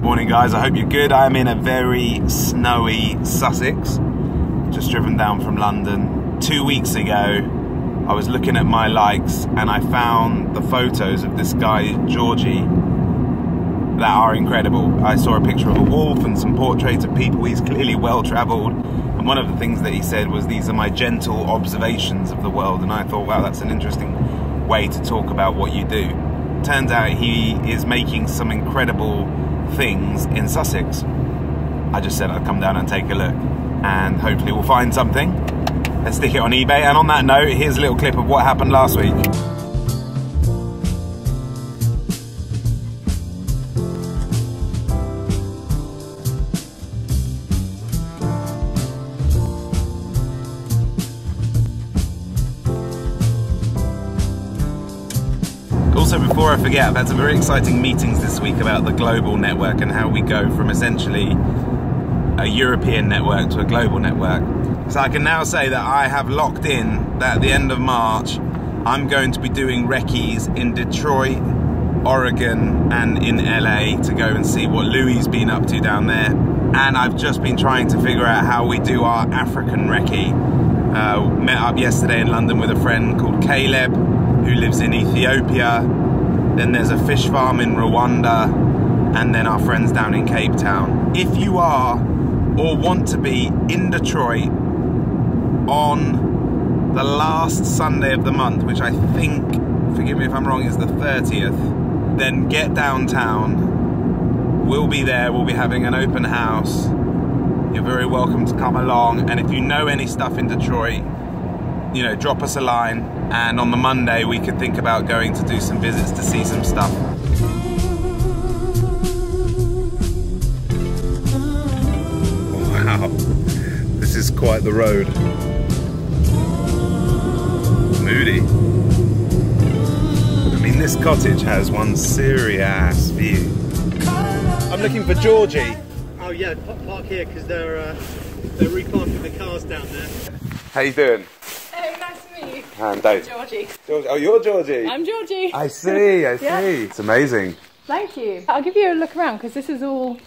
Morning guys, I hope you're good. I'm in a very snowy Sussex. Just driven down from London. 2 weeks ago, I was looking at my likes and I found the photos of this guy, Georgie, that are incredible. I saw a picture of a wolf and some portraits of people. He's clearly well travelled. And one of the things that he said was, these are my gentle observations of the world. And I thought, wow, that's an interesting way to talk about what you do. Turns out he is making some incredible things in Sussex. I just said I'd come down and take a look, and hopefully we'll find something. Let's stick it on eBay. And on that note, here's a little clip of what happened last week. Also, before I forget, I've had some very exciting meetings this week about the global network and how we go from essentially a European network to a global network. So I can now say that I have locked in that at the end of March, I'm going to be doing recce's in Detroit, Oregon, and in LA to go and see what Louis been up to down there. And I've just been trying to figure out how we do our African recce. Met up yesterday in London with a friend called Caleb, who lives in Ethiopia. Then there's a fish farm in Rwanda, and then our friends down in Cape Town. If you are or want to be in Detroit on the last Sunday of the month, which I think, forgive me if I'm wrong, is the 30th, then get downtown. We'll be there, we'll be having an open house. You're very welcome to come along, and if you know any stuff in Detroit, you know, drop us a line, and on the Monday we could think about going to do some visits to see some stuff. Wow, this is quite the road. Moody. I mean, this cottage has one serious view. I'm looking for Georgie. Oh yeah, park here because they're reparking the cars down there. How you doing? Oh, nice to meet you. I'm Dave. Georgie. Oh, you're Georgie? I'm Georgie. I see, I see. Yeah. It's amazing. Thank you. I'll give you a look around because this is all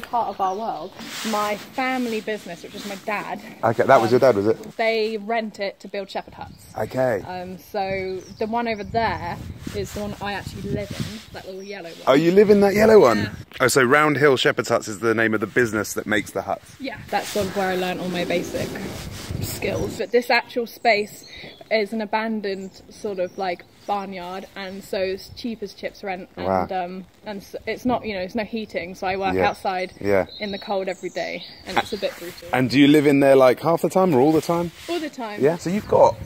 part of our world. My family business, which is my dad. Okay, that was your dad, was it? They rent it to build shepherd huts. Okay. So the one over there is the one I actually live in, that little yellow one. Oh, you live in that yellow one? Yeah. Oh, so Round Hill Shepherd's Huts is the name of the business that makes the huts? Yeah, that's sort of where I learnt all my basic skills. But this actual space is an abandoned sort of like barnyard, and so it's cheap as chips rent. And Wow. and so it's not, you know, it's no heating, so I work outside in the cold every day, and it's a bit brutal. And do you live in there like half the time or all the time? All the time. Yeah, so you've got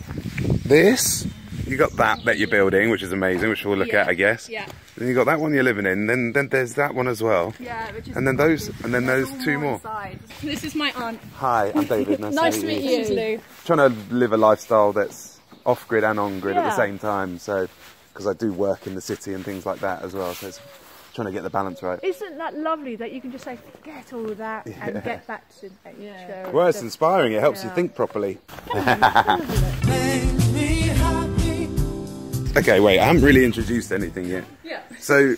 this, you got that you're building, which is amazing, which we'll look at, I guess. Yeah. Then you got that one you're living in, then there's that one as well. Yeah, which is and then those, and then those two more. Inside. This is my aunt. Hi, I'm David. Nice to meet you. This is Lou. Trying to live a lifestyle that's off-grid and on-grid at the same time, so because I do work in the city and things like that as well, so it's trying to get the balance right. Isn't that lovely that you can just say forget all of that and get back to nature? Well, it's inspiring. It helps you think properly. Okay, wait, I haven't really introduced anything yet. Yeah. So,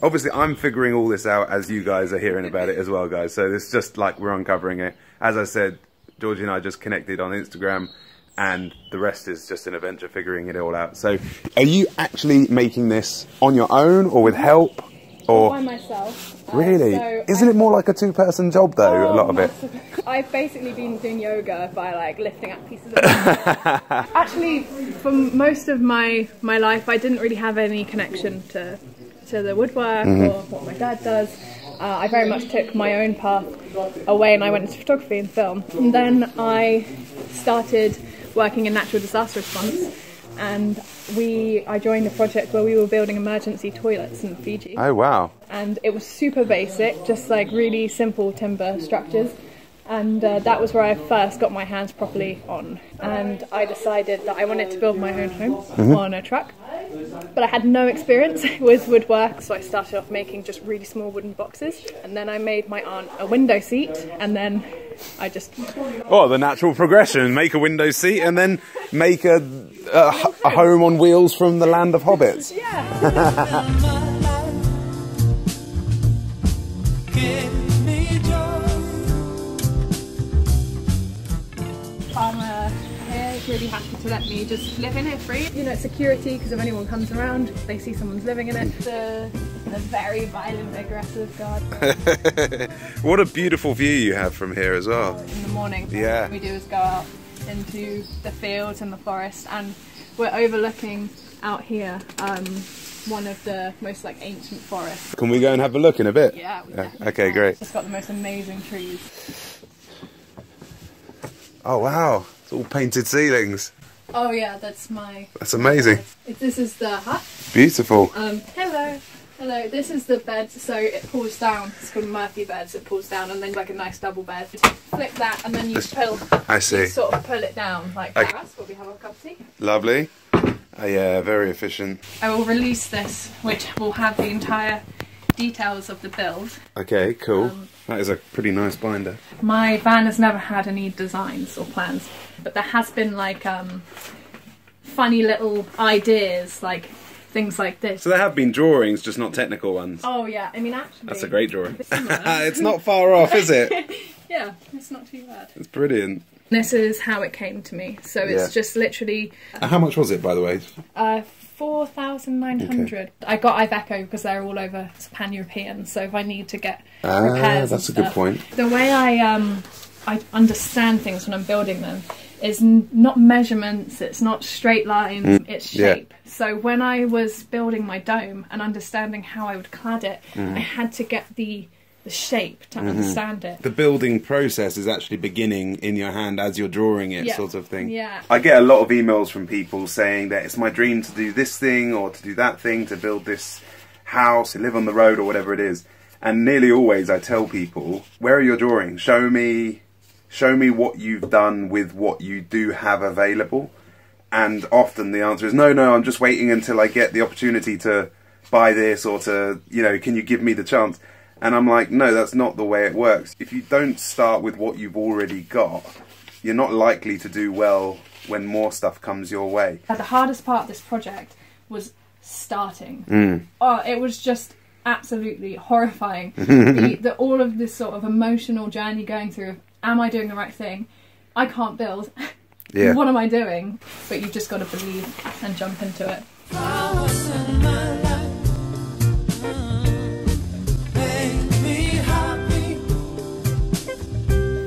obviously I'm figuring all this out as you guys are hearing about it as well, guys. So it's just like we're uncovering it. As I said, Georgie and I just connected on Instagram, and the rest is just an adventure figuring it all out. So, are you actually making this on your own or with help? Or by myself. Really? So Isn't it more like a two-person job though, a lot of it? I've basically been doing yoga by like lifting up pieces of Actually, for most of my life, I didn't really have any connection to the woodwork or what my dad does. I very much took my own path away, and I went into photography and film. And then I started working in natural disaster response, and I joined a project where we were building emergency toilets in Fiji. Oh wow. And it was super basic, just like really simple timber structures. And that was where I first got my hands properly on. And I decided that I wanted to build my own home on a truck. But I had no experience with woodwork, so I started off making just really small wooden boxes. And then I made my aunt a window seat, and then I just... Oh, the natural progression. Make a window seat and then make a home on wheels from the land of hobbits. Yeah. Farmer here is really happy to let me just live in it free. You know, it's security because if anyone comes around, they see someone's living in it. The very violent, aggressive garden. What a beautiful view you have from here as well. In the morning, Yeah. what we do is go out into the fields and the forest, and we're overlooking out here one of the most like ancient forests. Can we go and have a look in a bit? Yeah, we Yeah. definitely Okay, can. great. It's got the most amazing trees. Oh wow, it's all painted ceilings. Oh yeah, that's my... That's amazing. This is the hut. Beautiful. Hello. Hello, this is the bed, so it pulls down. It's called Murphy beds. It pulls down and then like a nice double bed. Flip that and then you pull. I see. You sort of pull it down like Okay. that. Where we have our cup of tea. Lovely. Yeah, very efficient. I will release this, which will have the entire details of the build. Okay, cool. That is a pretty nice binder. My van has never had any designs or plans, but there has been like funny little ideas, like things like this. So there have been drawings, just not technical ones. Oh yeah, I mean actually... That's a great drawing. Similar. It's not far off, is it? Yeah, it's not too bad. It's brilliant. This is how it came to me. So it's Yeah. just literally How much was it, by the way? 4,900. I got Iveco because they're all over, it's pan-European. So if I need to get repairs, that's a and good stuff. point. The way I understand things when I'm building them is not measurements. It's not straight lines. It's Yeah. shape. So when I was building my dome and understanding how I would clad it, I had to get the shape to understand it. The building process is actually beginning in your hand as you're drawing it, Yeah. sort of thing. Yeah. I get a lot of emails from people saying that it's my dream to do this thing or to do that thing, to build this house, to live on the road or whatever it is. And nearly always I tell people, where are your drawings? Show me what you've done with what you do have available. And often the answer is, no, I'm just waiting until I get the opportunity to buy this or to, you know, can you give me the chance? And I'm like, no, that's not the way it works. If you don't start with what you've already got, you're not likely to do well when more stuff comes your way. The hardest part of this project was starting. Oh, it was just absolutely horrifying. All of this sort of emotional journey going through, am I doing the right thing? I can't build. Yeah. What am I doing? But you've just got to believe and jump into it.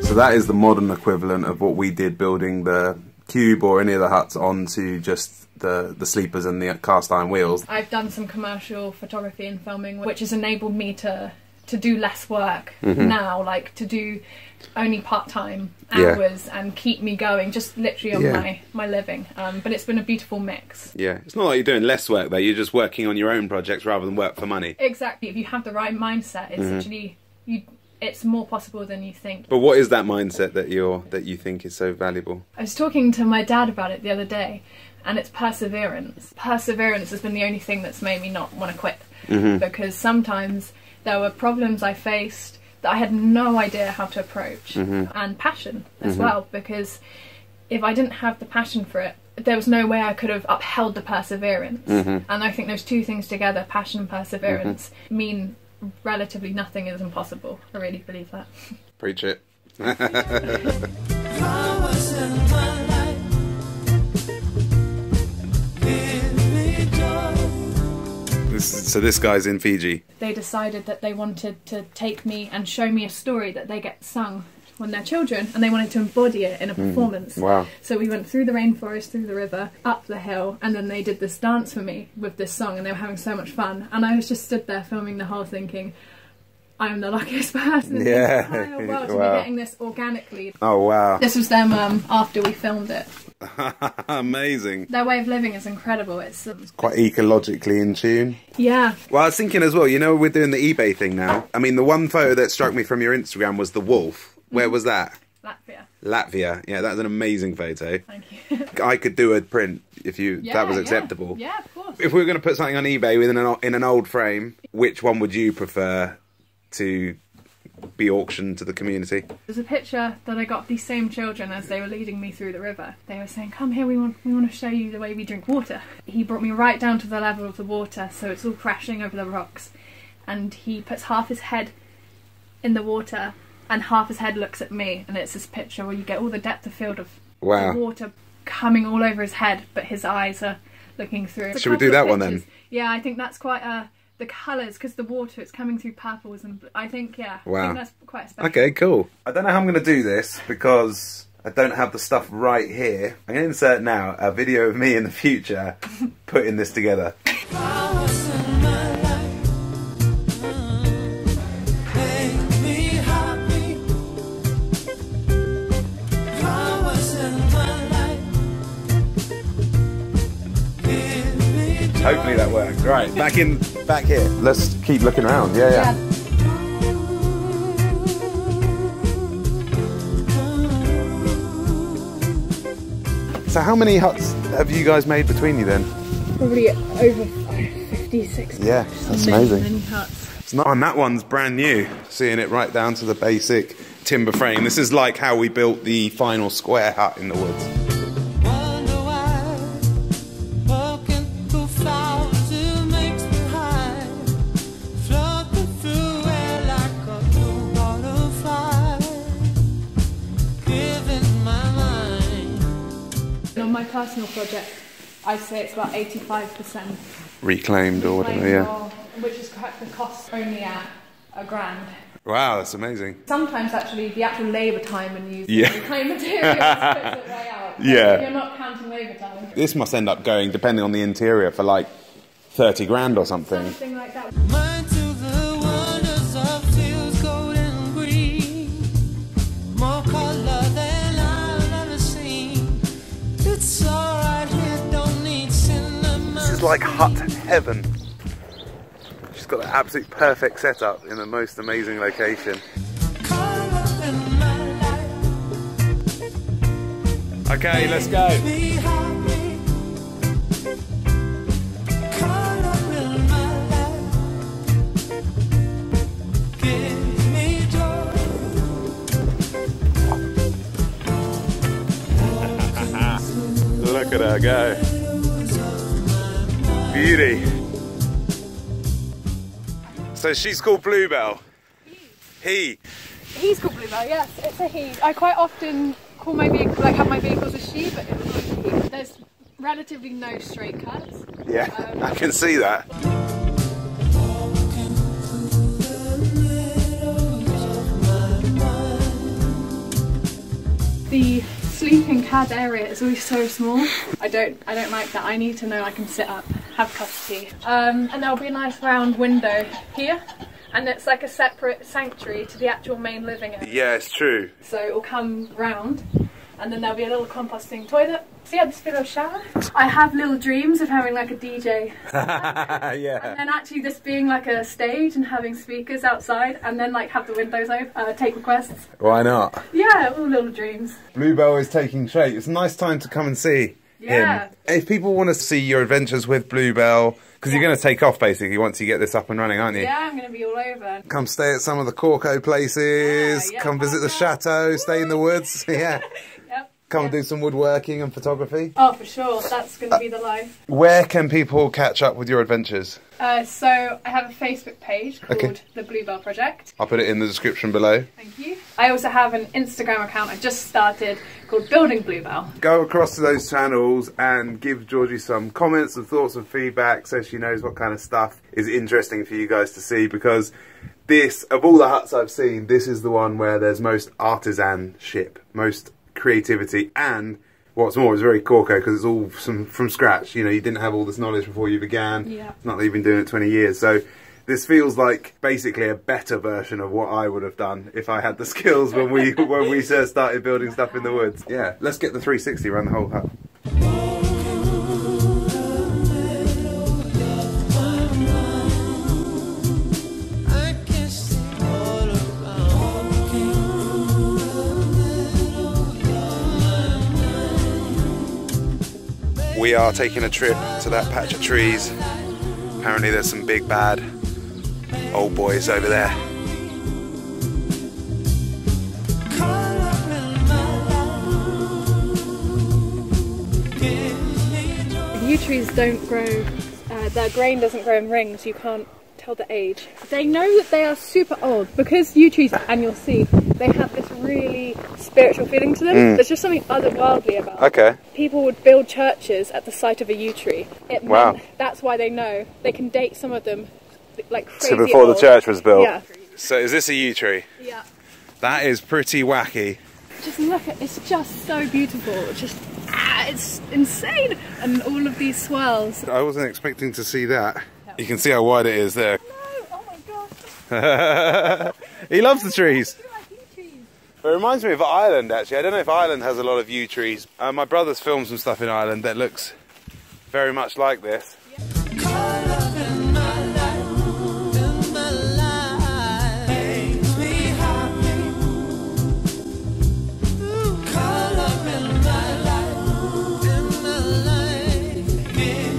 So that is the modern equivalent of what we did building the cube or any of the huts onto just the sleepers and the cast iron wheels. I've done some commercial photography and filming, which has enabled me to do less work now, like to do only part-time hours and keep me going, just literally on my living. But it's been a beautiful mix. Yeah, it's not like you're doing less work though, you're just working on your own projects rather than work for money. Exactly. If you have the right mindset, it's actually it's more possible than you think. But what is that mindset that you think is so valuable? I was talking to my dad about it the other day, and it's perseverance. Perseverance has been the only thing that's made me not want to quit, because sometimes there were problems I faced that I had no idea how to approach, and passion as well, because if I didn't have the passion for it, there was no way I could have upheld the perseverance. And I think those two things together, passion and perseverance, mean relatively nothing is impossible. I really believe that. Preach it. So this guy's in Fiji. They decided that they wanted to take me and show me a story that they get sung when they're children, and they wanted to embody it in a performance. Wow. So we went through the rainforest, through the river, up the hill, and then they did this dance for me with this song, and they were having so much fun. And I was just stood there filming the whole thinking, I'm the luckiest person in the entire world to be getting this organically. Oh wow. This was them after we filmed it. Amazing. Their way of living is incredible. It's Quite ecologically in tune. yeah. Well, I was thinking as well, you know, we're doing the eBay thing now. I mean, the one photo that struck me from your Instagram was the wolf. Where was that? Latvia. Latvia. Yeah, that's an amazing photo. Thank you. I could do a print if that was acceptable. Yeah, of course. If we were going to put something on eBay in an old frame, which one would you prefer to be auctioned to the community? There's a picture that I got of these same children as they were leading me through the river. They were saying, come here, we want to show you the way we drink water. He brought me right down to the level of the water, so it's all crashing over the rocks. And he puts half his head in the water, and half his head looks at me, and it's this picture where you get all the depth of field of Wow. the water coming all over his head, but his eyes are looking through. Should we do that one then? Yeah, I think that's quite the colours, because the water, it's coming through purples and I think, yeah, Wow. I think that's quite special. Okay, cool. I don't know how I'm going to do this because I don't have the stuff right here. I'm going to insert now a video of me in the future putting this together. Hopefully that works. Right, back here. Let's keep looking around. Yeah. So how many huts have you guys made between you then? Probably over 50, 60. Yeah, that's amazing. Many huts. It's not, and that one's brand new. Seeing it right down to the basic timber frame. This is like how we built the final square hut in the woods. On my personal project, I'd say it's about 85% Reclaimed or whatever, yeah. which is the cost only at £1,000. Wow, that's amazing. Sometimes actually the actual labour time and using Yeah. reclaimed materials puts it way out. Yeah. You're not counting labour time. This must end up going, depending on the interior, for like 30 grand or something. Something like that. Mind to the wonders of fields, gold and green. More colour than I've ever seen. It's alright here, don't need cinema. This is like hut heaven. She's got the absolute perfect setup in the most amazing location. Colour in my life. Okay, let's go. Be happy. Colour in my life. Give me joy. Look at her go. Beauty. So she's called Bluebell. He. He's called Bluebell, yes, it's a he. I quite often call my vehicle, like have my vehicles as she, but it was like a he. There's relatively no straight cuts. Yeah, I can see that. The sleeping cab area is always so small. I don't like that. I need to know I can sit up, have cup of tea. And there'll be a nice round window here. And it's like a separate sanctuary to the actual main living area. Yeah, it's true. So it will come round, and then there'll be a little composting toilet. So yeah, this little shower. I have little dreams of having like a DJ. Yeah. And then actually this being like a stage and having speakers outside, and then like have the windows open, take requests. Why not? Yeah, all little dreams. Bluebell is taking shape. It's a nice time to come and see Yeah. him. If people want to see your adventures with Bluebell, because you're going to take off basically once you get this up and running, aren't you? Yeah, I'm going to be all over. Come stay at some of the Corco places, Yeah, come visit the chateau, stay in the woods, yeah. Yep. Come and do some woodworking and photography. Oh, for sure. That's going to be the life. Where can people catch up with your adventures? So I have a Facebook page called The Bluebell Project. I'll put it in the description below. Thank you. I also have an Instagram account I just started called Building Bluebell. Go across to those channels and give Georgie some comments and thoughts and feedback so she knows what kind of stuff is interesting for you guys to see, because this, of all the huts I've seen, this is the one where there's most artisanship, most creativity, and what's more, it's very Corco because it's all from scratch. You know, you didn't have all this knowledge before you began. Yeah. It's not that you've been doing it 20 years. So this feels like basically a better version of what I would have done if I had the skills when we first started building stuff in the woods. Yeah, let's get the 360 around the whole hut. I can see all around. We are taking a trip to that patch of trees. Apparently there's some big bad old boys over there. Yew trees don't grow, their grain doesn't grow in rings. You can't tell the age. They know that they are super old because yew trees, and you'll see, they have this really spiritual feeling to them. There's just something otherworldly about them. Okay. People would build churches at the site of a yew tree. It Wow. meant that's why they know. They can date some of them like crazy So before old. the church was built. Yeah. So is this a yew tree? Yeah. That is pretty wacky. Just look at, it's just so beautiful. It's insane. And all of these swirls. I wasn't expecting to see that. You can see how wide it is there. No, oh my gosh. He loves the trees. I like yew trees. It reminds me of Ireland, actually. I don't know if Ireland has a lot of yew trees. My brother's filmed some stuff in Ireland that looks very much like this.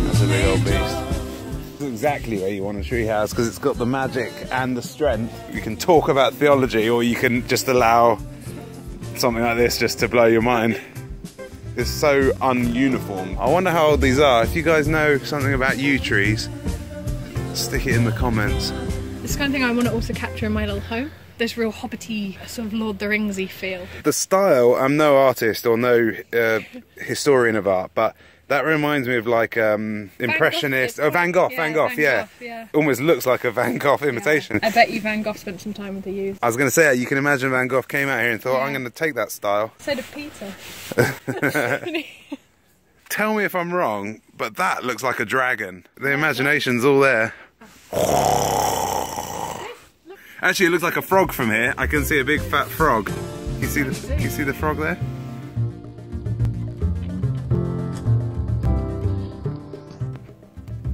That's a big old beast. It's exactly where you want a treehouse because it's got the magic and the strength. You can talk about theology, or you can just allow something like this just to blow your mind. It's so ununiform. I wonder how old these are. If you guys know something about yew trees, stick it in the comments. This kind of thing I want to also capture in my little home. This real hobbity, sort of Lord of the Ringsy feel. The style, I'm no artist or no historian of art, but that reminds me of like impressionist. Oh, Van Gogh, Van Gogh, yeah. Almost looks like a Van Gogh imitation. I bet you Van Gogh spent some time with the youth. I was going to say, you can imagine Van Gogh came out here and thought, I'm going to take that style. So did Peter. Tell me if I'm wrong, but that looks like a dragon. The imagination's all there. Actually, it looks like a frog from here. I can see a big fat frog. Can you see the frog there?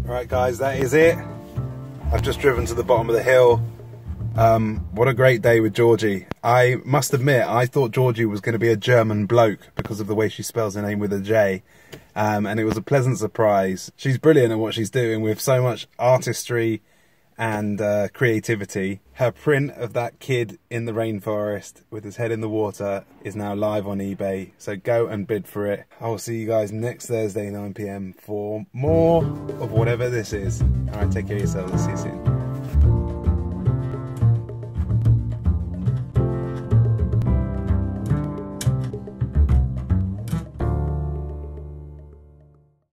Right guys, that is it. I've just driven to the bottom of the hill. What a great day with Georgie. I must admit, I thought Georgie was going to be a German bloke because of the way she spells her name with a J. And it was a pleasant surprise. She's brilliant at what she's doing with so much artistry and creativity. Her print of that kid in the rainforest with his head in the water is now live on eBay, so go and bid for it. I will see you guys next Thursday 9 PM for more of whatever this is. Alright, take care of yourselves, see you soon.